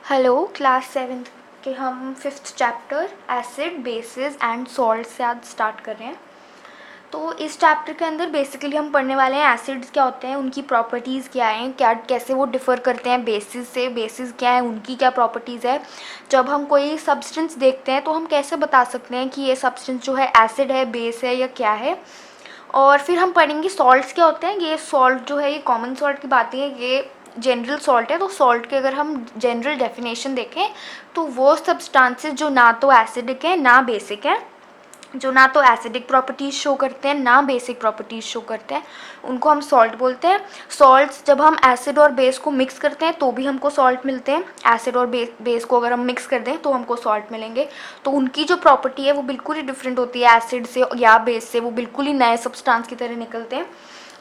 Hello class seventh के हम fifth chapter acid basis and salt से आज स्टार्ट कर रहे हैं। तो इस चैप्टर के अंदर बेसिकली हम पढ़ने वाले हैं एसिड्स क्या होते हैं, उनकी प्रॉपर्टीज़ क्या हैं, क्या कैसे वो डिफ़र करते हैं बेसिस से, बेसिस क्या है, उनकी क्या प्रॉपर्टीज़ है। जब हम कोई सब्सटेंस देखते हैं तो हम कैसे बता सकते हैं कि ये सब्सटेंस जो है एसिड है, बेस है या क्या है। और फिर हम पढ़ेंगे सॉल्ट्स क्या होते हैं। ये सॉल्ट जो है ये कॉमन सॉल्ट की बातें है, ये जनरल सॉल्ट है। तो सॉल्ट के अगर हम जनरल डेफिनेशन देखें तो वो सब्सटेंसेस जो ना तो एसिडिक है ना बेसिक है, जो ना तो एसिडिक प्रॉपर्टीज़ शो करते हैं ना बेसिक प्रॉपर्टीज़ शो करते हैं, उनको हम सॉल्ट बोलते हैं। सॉल्ट्स जब हम एसिड और बेस को मिक्स करते हैं तो भी हमको सॉल्ट मिलते हैं। एसिड और बेस को अगर हम मिक्स कर दें तो हमको सॉल्ट मिलेंगे। तो उनकी जो प्रॉपर्टी है वो बिल्कुल ही डिफरेंट होती है एसिड से या बेस से, वो बिल्कुल ही नए सब्सटेंस की तरह निकलते हैं।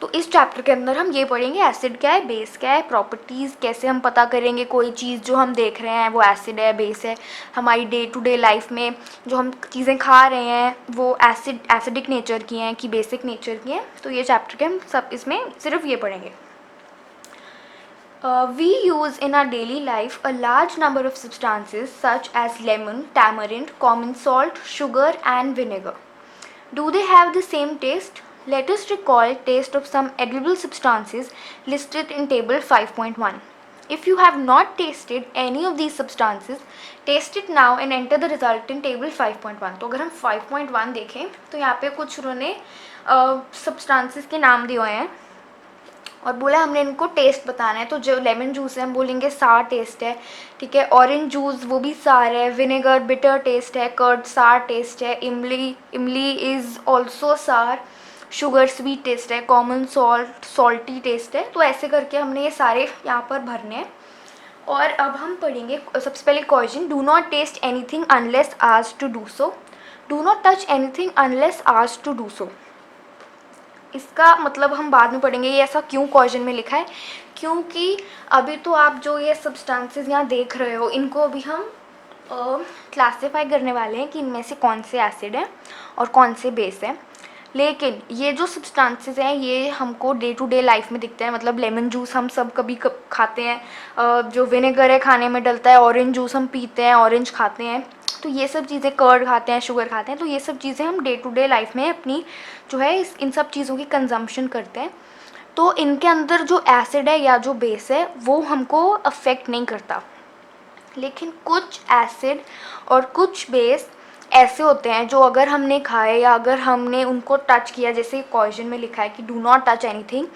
तो इस चैप्टर के अंदर हम ये पढ़ेंगे एसिड क्या है, बेस क्या है, प्रॉपर्टीज़ कैसे हम पता करेंगे कोई चीज़ जो हम देख रहे हैं वो एसिड है बेस है। हमारी डे टू डे लाइफ में जो हम चीज़ें खा रहे हैं वो एसिडिक नेचर की हैं कि बेसिक नेचर की हैं। तो ये चैप्टर के हम सब इसमें सिर्फ ये पढ़ेंगे। We use in our daily life a large number of substances such as lemon, tamarind, common salt, sugar and vinegar. Do they have the same taste? Let us recall taste of some edible substances listed in table 5.1. If you have not tasted any of these substances, taste it now and enter the result in table 5.1. तो अगर हम 5.1 देखें तो यहाँ पे कुछ उन्होंने substances के नाम दिए हुए हैं और बोला हमने इनको टेस्ट बताना है। तो जो लेमन जूस है हम बोलेंगे सार टेस्ट है, ठीक है। ऑरेंज जूस वो भी सार है, विनेगर बिटर टेस्ट है, कर्ड सार टेस्ट है, इमली इज़ ऑल्सो सार, शुगर स्वीट टेस्ट है, कॉमन सॉल्ट सॉल्टी टेस्ट है। तो ऐसे करके हमने ये सारे यहाँ पर भरने हैं। और अब हम पढ़ेंगे सबसे पहले question, do not taste anything unless asked to do so. Do not touch anything unless asked to do so, इसका मतलब हम बाद में पढ़ेंगे ये ऐसा क्यों क्वेश्चन में लिखा है। क्योंकि अभी तो आप जो ये सब्सटेंसेस यहाँ देख रहे हो इनको अभी हम क्लासीफाई करने वाले हैं कि इनमें से कौन से एसिड हैं और कौन से बेस हैं। लेकिन ये जो सब्सटेंसेस हैं ये हमको डे टू डे लाइफ में दिखते हैं। मतलब लेमन जूस हम सब कभी खाते हैं, जो विनेगर है खाने में डलता है, ऑरेंज जूस हम पीते हैं, ऑरेंज खाते हैं। तो ये सब चीज़ें, कर्ड खाते हैं, शुगर खाते हैं, तो ये सब चीज़ें हम डे टू डे लाइफ में अपनी जो है इन सब चीज़ों की कंजम्पशन करते हैं। तो इनके अंदर जो एसिड है या जो बेस है वो हमको अफेक्ट नहीं करता। लेकिन कुछ एसिड और कुछ बेस ऐसे होते हैं जो अगर हमने खाए या अगर हमने उनको टच किया, जैसे क्वेश्चन में लिखा है कि डू नॉट टच एनीथिंग,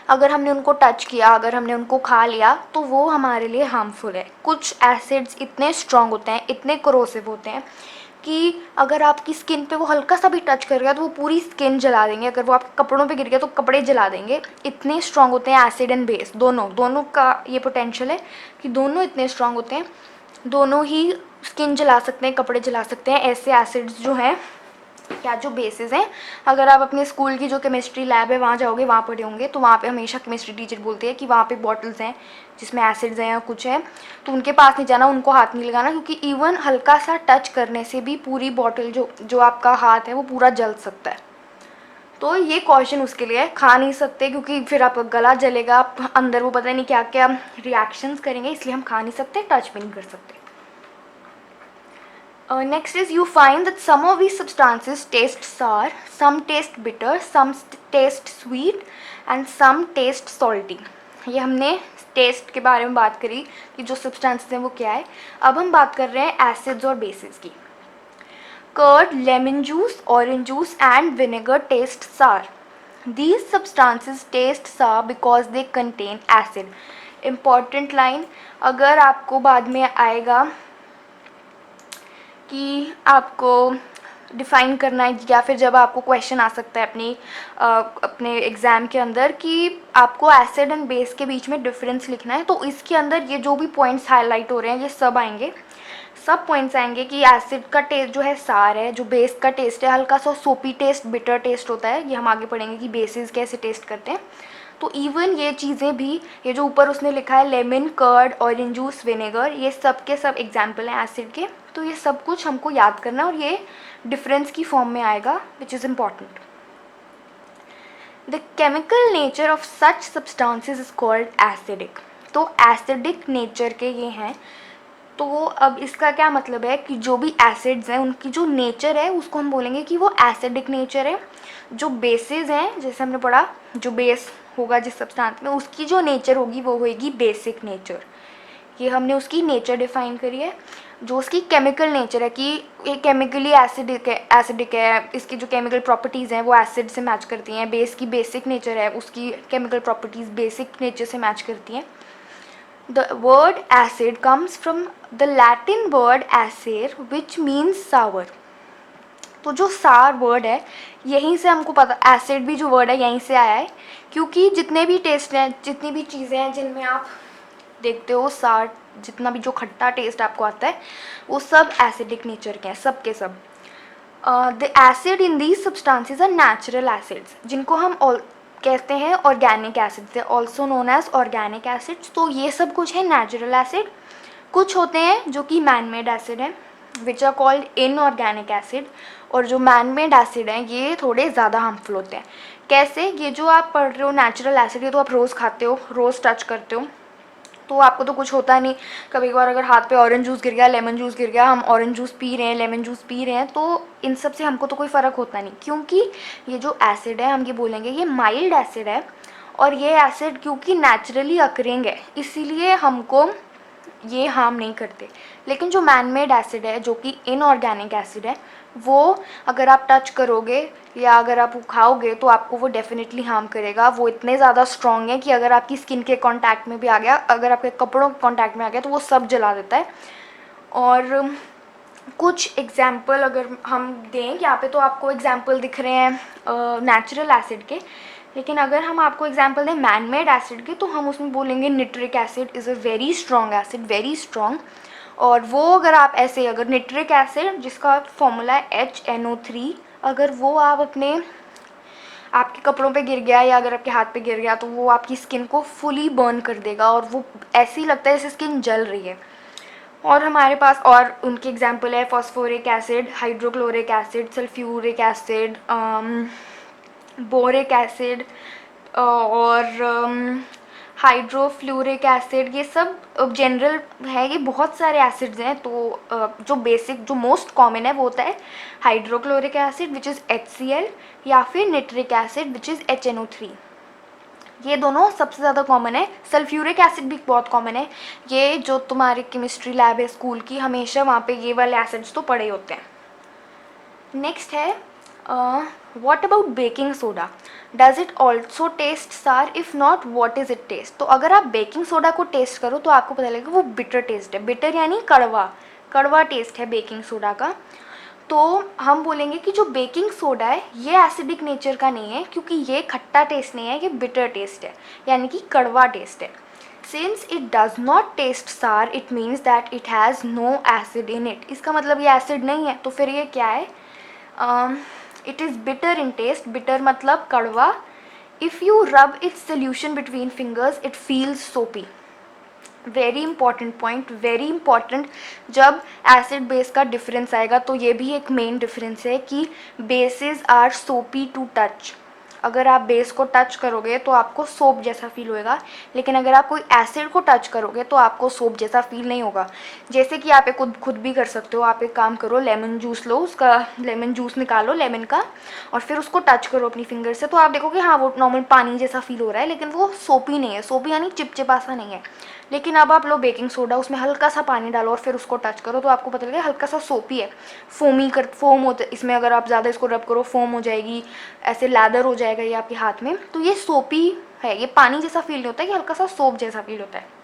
अगर हमने उनको टच किया, अगर हमने उनको खा लिया तो वो हमारे लिए हार्मफुल है। कुछ एसिड्स इतने स्ट्रॉन्ग होते हैं, इतने करोसिव होते हैं कि अगर आपकी स्किन पे वो हल्का सा भी टच कर गया तो वो पूरी स्किन जला देंगे। अगर वो आपके कपड़ों पे गिर गया तो कपड़े जला देंगे। इतने स्ट्रॉन्ग होते हैं एसिड एंड बेस, दोनों का ये पोटेंशियल है कि दोनों इतने स्ट्रॉन्ग होते हैं, दोनों ही स्किन जला सकते हैं, कपड़े जला सकते हैं। ऐसे एसिड्स जो हैं या जो बेसिस हैं, अगर आप अपने स्कूल की जो केमिस्ट्री लैब है वहाँ जाओगे, वहाँ पढ़े होंगे, तो वहाँ पे हमेशा केमिस्ट्री टीचर बोलते हैं कि वहाँ पे बॉटल्स हैं जिसमें एसिड्स हैं या कुछ है, तो उनके पास नहीं जाना, उनको हाथ नहीं लगाना, क्योंकि इवन हल्का सा टच करने से भी पूरी बॉटल जो आपका हाथ है वो पूरा जल सकता है। तो ये क्वेश्चन उसके लिए है, खा नहीं सकते क्योंकि फिर आपका गला जलेगा, आप अंदर वो पता नहीं क्या क्या रिएक्शंस करेंगे, इसलिए हम खा नहीं सकते, टच भी नहीं कर सकते। Next is you find that some of these substances taste sour, some taste bitter, some taste sweet and some taste salty. ये हमने टेस्ट के बारे में बात करी कि जो सब्सटेंसेस हैं वो क्या है। अब हम बात कर रहे हैं एसिड्स और बेसिस की। Curd, lemon juice, orange juice and vinegar taste sour. These substances taste sour because they contain acid. Important line, अगर आपको बाद में आएगा कि आपको डिफ़ाइन करना है या फिर जब आपको क्वेश्चन आ सकता है अपने एग्ज़ाम के अंदर कि आपको एसिड एंड बेस के बीच में डिफरेंस लिखना है, तो इसके अंदर ये जो भी पॉइंट्स हाईलाइट हो रहे हैं ये सब आएंगे, सब पॉइंट्स आएंगे कि एसिड का टेस्ट जो है सार है, जो बेस का टेस्ट है हल्का सा सोपी टेस्ट, बिटर टेस्ट होता है। ये हम आगे पढ़ेंगे कि बेसिस कैसे टेस्ट करते हैं। तो इवन ये चीज़ें भी, ये जो ऊपर उसने लिखा है lemon, curd, orange juice, vinegar, ये सब के सब एग्जाम्पल हैं एसिड के। तो ये सब कुछ हमको याद करना है और ये डिफरेंस की फॉर्म में आएगा, which is important. The chemical nature of such substances is called acidic. तो एसिडिक नेचर के ये हैं तो अब इसका क्या मतलब है कि जो भी एसिड्स हैं उनकी जो नेचर है उसको हम बोलेंगे कि वो एसिडिक नेचर है। जो बेसिस हैं, जैसे हमने पढ़ा, जो बेस होगा जिस सब्सटेंस में, उसकी जो नेचर होगी वो होगी बेसिक नेचर। ये हमने उसकी नेचर डिफाइन करी है। जो उसकी केमिकल नेचर है कि ये केमिकली एसिडिक है, इसकी जो केमिकल प्रॉपर्टीज़ हैं वो एसिड से मैच करती हैं। बेस की बेसिक नेचर है, उसकी केमिकल प्रॉपर्टीज़ बेसिक नेचर से मैच करती हैं। The word acid comes from the Latin word acer which means sour। तो जो सार वर्ड है यहीं से हमको पता, एसिड भी जो वर्ड है यहीं से आया है, क्योंकि जितने भी टेस्ट हैं, जितनी भी चीज़ें हैं जिनमें आप देखते हो सार, जितना भी जो खट्टा टेस्ट आपको आता है वो सब एसिडिक नेचर के हैं, सब के सब। The acid in these substances are natural acids, जिनको हम कहते हैं ऑर्गेनिक एसिड्स है, also known as organic acids. तो ये सब कुछ है नेचुरल एसिड। कुछ होते हैं जो कि मैन मेड एसिड हैं which are called inorganic acid, और जो मैन मेड एसिड हैं ये थोड़े ज़्यादा हार्मफुल होते हैं। कैसे? ये जो आप पढ़ रहे हो नेचुरल एसिड, ये तो आप रोज़ खाते हो, रोज़ टच करते हो, तो आपको तो कुछ होता नहीं। कभी कभार अगर हाथ पे ऑरेंज जूस गिर गया, लेमन जूस गिर गया, हम ऑरेंज जूस पी रहे हैं, लेमन जूस पी रहे हैं, तो इन सब से हमको तो कोई फ़र्क होता नहीं, क्योंकि ये जो एसिड है हम ये बोलेंगे ये माइल्ड एसिड है। और ये एसिड क्योंकि नेचुरली अकरिंग है इसीलिए हमको ये हार्म नहीं करते। लेकिन जो मैन मेड एसिड है, जो कि इनऑर्गेनिक एसिड है, वो अगर आप टच करोगे या अगर आप वो खाओगे तो आपको वो डेफिनेटली हार्म करेगा। वो इतने ज़्यादा स्ट्रॉन्ग है कि अगर आपकी स्किन के कांटेक्ट में भी आ गया, अगर आपके कपड़ों के कांटेक्ट में आ गया तो वो सब जला देता है। और कुछ एग्जाम्पल अगर हम दें, यहाँ पे तो आपको एग्जाम्पल दिख रहे हैं नेचुरल एसिड के, लेकिन अगर हम आपको एग्जाम्पल दें मैन मेड एसिड के तो हम उसमें बोलेंगे nitric acid is a very strong acid, very strong. और वो अगर आप ऐसे, अगर निट्रिक एसिड जिसका फॉर्मूला है HNO3, अगर वो आप आपके कपड़ों पे गिर गया या अगर आपके हाथ पे गिर गया तो वो आपकी स्किन को फुली बर्न कर देगा और वो ऐसे ही लगता है जैसे स्किन जल रही है। और हमारे पास और उनके एग्जाम्पल है phosphoric acid, hydrochloric acid, sulphuric acid, boric acid और हाइड्रोफ्लूरिक एसिड। ये सब जनरल है, ये बहुत सारे एसिड्स हैं। तो जो बेसिक, जो मोस्ट कॉमन है वो होता है hydrochloric acid which is HCl, या फिर nitric acid which is HNO3। ये दोनों सबसे ज़्यादा कॉमन है। सल्फ्यूरिक एसिड भी बहुत कॉमन है। ये जो तुम्हारी केमिस्ट्री लैब है स्कूल की, हमेशा वहाँ पे ये वाले एसिड्स तो पड़े होते हैं। नेक्स्ट है what about baking soda, does it also taste sour, if not what is it taste. तो अगर आप बेकिंग सोडा को टेस्ट करो तो आपको पता लगेगा वो बिटर टेस्ट है। बिटर यानी कड़वा, कड़वा टेस्ट है बेकिंग सोडा का। तो हम बोलेंगे कि जो बेकिंग सोडा है ये एसिडिक नेचर का नहीं है, क्योंकि ये खट्टा टेस्ट नहीं है, ये बिटर टेस्ट है, यानी कि कड़वा टेस्ट है। Since it does not taste sour it means that it has no acid in it. इसका मतलब ये एसिड नहीं है, तो फिर ये क्या है? It is bitter in taste. Bitter मतलब कड़वा। If you rub its solution between fingers it feels soapy. Very important point, very important. जब एसिड बेस का डिफरेंस आएगा तो ये भी एक मेन डिफरेंस है कि bases are soapy to touch. अगर आप बेस को टच करोगे तो आपको सोप जैसा फील होएगा, लेकिन अगर आप कोई एसिड को टच करोगे तो आपको सोप जैसा फील नहीं होगा। जैसे कि आप एक खुद भी कर सकते हो। आप एक काम करो, लेमन जूस लो, उसका लेमन जूस निकालो लेमन का, और फिर उसको टच करो अपनी फिंगर से, तो आप देखोगे हाँ वो नॉर्मल पानी जैसा फील हो रहा है, लेकिन वो सोपी नहीं है। सोपी यानी चिपचिपा सा नहीं है। लेकिन अब आप लो बेकिंग सोडा, उसमें हल्का सा पानी डालो और फिर उसको टच करो तो आपको पता लगेगा हल्का सा सोपी है, फोम होता है इसमें। अगर आप ज़्यादा इसको रब करो फोम हो जाएगी, ऐसे लैदर हो जाएगा ये आपके हाथ में। तो ये सोपी है, ये पानी जैसा फील नहीं होता है, ये हल्का सा सोप जैसा फील होता है।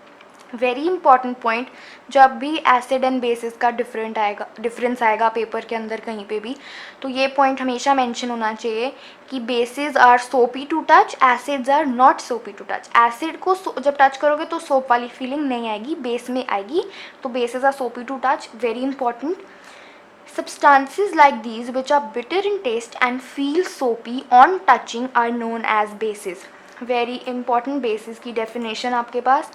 वेरी इंपॉर्टेंट पॉइंट, जब भी एसिड एंड बेसिस का डिफरेंस आएगा पेपर के अंदर कहीं पे भी, तो ये पॉइंट हमेशा मेंशन होना चाहिए कि bases are soapy to touch, acids are not soapy to touch. Acid को जब टच करोगे तो सोप वाली फीलिंग नहीं आएगी, बेस में आएगी। तो bases are soapy to touch, very important. Substances like these which are bitter in taste and feel soapy on touching are known as bases. Very important basis की definition आपके पास,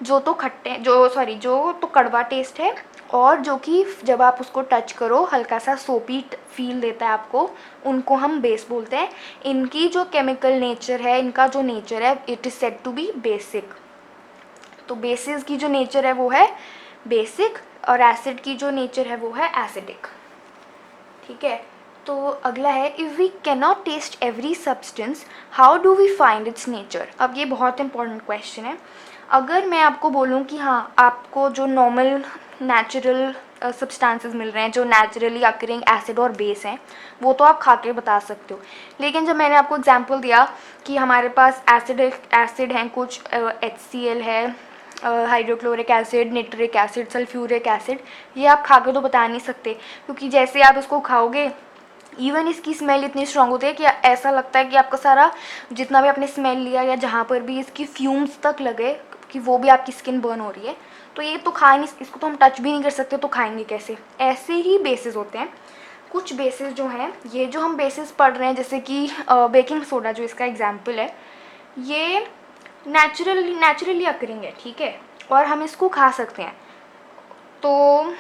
जो तो खट्टे जो तो कड़वा टेस्ट है और जो कि जब आप उसको टच करो हल्का सा सोपी फील देता है आपको, उनको हम बेस बोलते हैं। इनकी जो केमिकल नेचर है, इनका जो नेचर है, it is said to be basic. तो बेसिस की जो नेचर है वो है बेसिक, और एसिड की जो नेचर है वो है एसिडिक। ठीक है, तो अगला है if we cannot test every substance how do we find its nature. अब ये बहुत इंपॉर्टेंट क्वेश्चन है। अगर मैं आपको बोलूँ कि हाँ, आपको जो नॉर्मल नेचुरल सब्सटेंसेस मिल रहे हैं, जो नेचुरली अकरिंग एसिड और बेस हैं, वो तो आप खा के बता सकते हो। लेकिन जब मैंने आपको एग्जांपल दिया कि हमारे पास एसिड हैं कुछ, HCl है, hydrochloric acid, nitric acid, sulphuric acid, ये आप खा के तो बता नहीं सकते, क्योंकि जैसे आप इसको खाओगे इवन इसकी स्मेल इतनी स्ट्रॉन्ग होती है कि ऐसा लगता है कि आपका सारा जितना भी आपने स्मेल लिया या जहाँ पर भी इसकी फ्यूम्स तक लगे कि वो भी आपकी स्किन बर्न हो रही है। तो ये तो खा नहीं, इसको तो हम टच भी नहीं कर सकते, तो खाएंगे कैसे। ऐसे ही बेसिस होते हैं। कुछ बेसिस जो हैं, ये जो हम बेसिस पढ़ रहे हैं जैसे कि बेकिंग सोडा जो इसका एग्जाम्पल है, ये नेचुरली अकरिंग है, ठीक है, और हम इसको खा सकते हैं, तो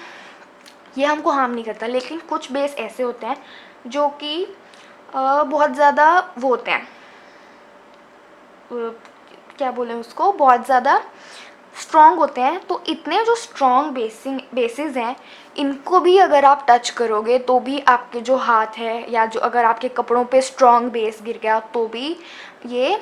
ये हमको हार्म नहीं करता। लेकिन कुछ बेस ऐसे होते हैं जो कि बहुत ज़्यादा वो होते हैं, क्या बोलें उसको, बहुत ज़्यादा स्ट्रॉन्ग होते हैं। तो इतने जो स्ट्रॉन्ग बेसिस हैं, इनको भी अगर आप टच करोगे तो भी आपके जो हाथ है या जो अगर आपके कपड़ों पे स्ट्रॉन्ग बेस गिर गया तो भी ये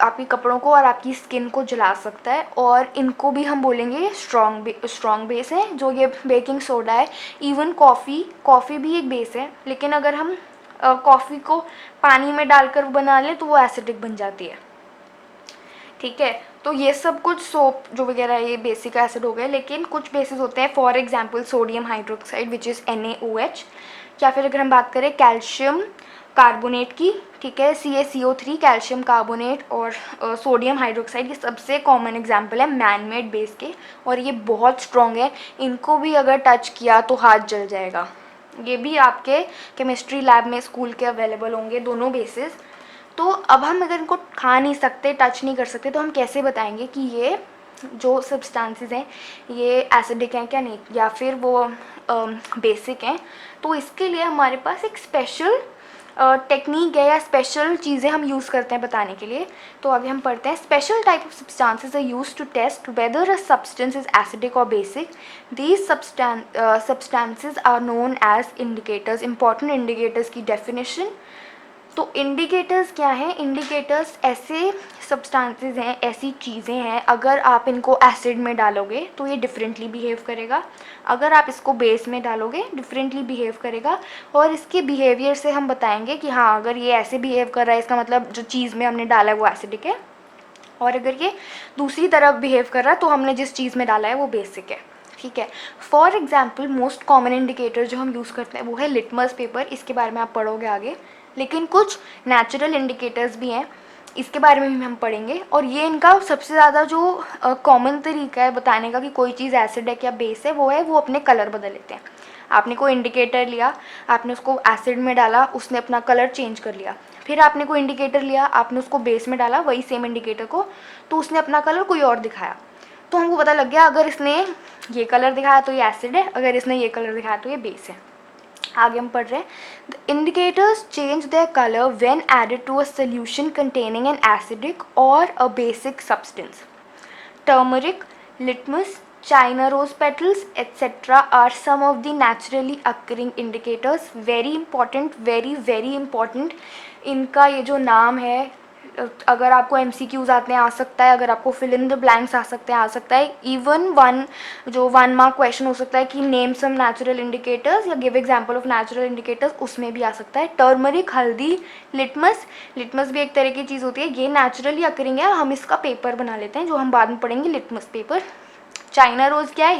आपके कपड़ों को और आपकी स्किन को जला सकता है। और इनको भी हम बोलेंगे स्ट्रॉन्ग बेस है, जो ये बेकिंग सोडा है। इवन कॉफ़ी भी एक बेस है, लेकिन अगर हम कॉफ़ी को पानी में डालकर बना लें तो वो एसिडिक बन जाती है। ठीक है, तो ये सब कुछ सोप जो वगैरह ये बेसिक एसिड हो गए। लेकिन कुछ बेसिस होते हैं, for example sodium hydroxide which is NaOH, या फिर अगर हम बात करें कैल्शियम कार्बोनेट की, ठीक है, CaCO3 कैल्शियम कार्बोनेट और सोडियम हाइड्रोक्साइड, ये सबसे कॉमन एग्जांपल है मैन मेड बेस के, और ये बहुत स्ट्रॉन्ग है। इनको भी अगर टच किया तो हाथ जल जाएगा। ये भी आपके केमिस्ट्री लैब में स्कूल के अवेलेबल होंगे दोनों बेसिस। तो अब हम अगर इनको खा नहीं सकते, टच नहीं कर सकते, तो हम कैसे बताएंगे कि ये जो सब्सटेंसेस हैं ये एसिडिक हैं क्या नहीं, या फिर वो बेसिक हैं। तो इसके लिए हमारे पास एक स्पेशल टेक्निक है या स्पेशल चीज़ें हम यूज़ करते हैं बताने के लिए। तो आगे हम पढ़ते हैं, special type of substances are use to test whether a substance is acidic और basic. These substances are known as indicators. Important indicators की डेफिनेशन। तो इंडिकेटर्स क्या हैं? इंडिकेटर्स ऐसे सब्सटेंसेस हैं, ऐसी चीज़ें हैं, अगर आप इनको एसिड में डालोगे तो ये डिफरेंटली बिहेव करेगा, अगर आप इसको बेस में डालोगे डिफरेंटली बिहेव करेगा। और इसके बिहेवियर से हम बताएंगे कि हाँ, अगर ये ऐसे बिहेव कर रहा है इसका मतलब जो चीज़ में हमने डाला है वो एसिडिक है, और अगर ये दूसरी तरफ बिहेव कर रहा है तो हमने जिस चीज़ में डाला है वो बेसिक है। ठीक है, for example most common indicator जो हम यूज़ करते हैं वो है लिटमस पेपर। इसके बारे में आप पढ़ोगे आगे। लेकिन कुछ नेचुरल इंडिकेटर्स भी हैं, इसके बारे में भी हम पढ़ेंगे। और ये इनका सबसे ज़्यादा जो कॉमन तरीका है बताने का कि कोई चीज़ एसिड है क्या बेस है, वो है वो अपने कलर बदल लेते हैं। आपने कोई इंडिकेटर लिया, आपने उसको एसिड में डाला, उसने अपना कलर चेंज कर लिया। फिर आपने कोई इंडिकेटर लिया, आपने उसको बेस में डाला, वही सेम इंडिकेटर को, तो उसने अपना कलर कोई और दिखाया। तो हमको पता लग गया अगर इसने ये कलर दिखाया तो ये एसिड है, अगर इसने ये कलर दिखाया तो ये बेस है। आगे हम पढ़ रहे हैं, the indicators change their colour when added to a solution containing an acidic और a basic substance. Turmeric, litmus, China rose petals, etc. are some of the naturally occurring indicators. Very important, very important. इनका ये जो नाम है, अगर आपको MCQs आते हैं आ सकता है, अगर आपको fill in the blanks आ सकते हैं आ सकता है, इवन 1 मार्क क्वेश्चन हो सकता है कि नेम सम नेचुरल इंडिकेटर्स या give example of natural indicators, उसमें भी आ सकता है। टर्मरिक, हल्दी, लिटमस भी एक तरह की चीज़ होती है, ये नेचुरली अकरिंग है, हम इसका पेपर बना लेते हैं जो हम बाद में पढ़ेंगे, लिटमस पेपर। चाइना रोज़ क्या है?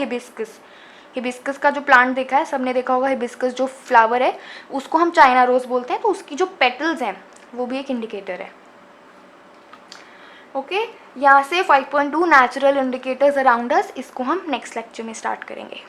हिबिस्कस का जो प्लांट देखा है, सबने देखा होगा, हिबिस्कस जो फ्लावर है उसको हम चाइना रोज़ बोलते हैं, तो उसकी जो पेटल्स हैं वो भी एक इंडिकेटर है। ओके, यहाँ से 5.2 नेचुरल इंडिकेटर्स अराउंड अस, इसको हम नेक्स्ट लेक्चर में स्टार्ट करेंगे।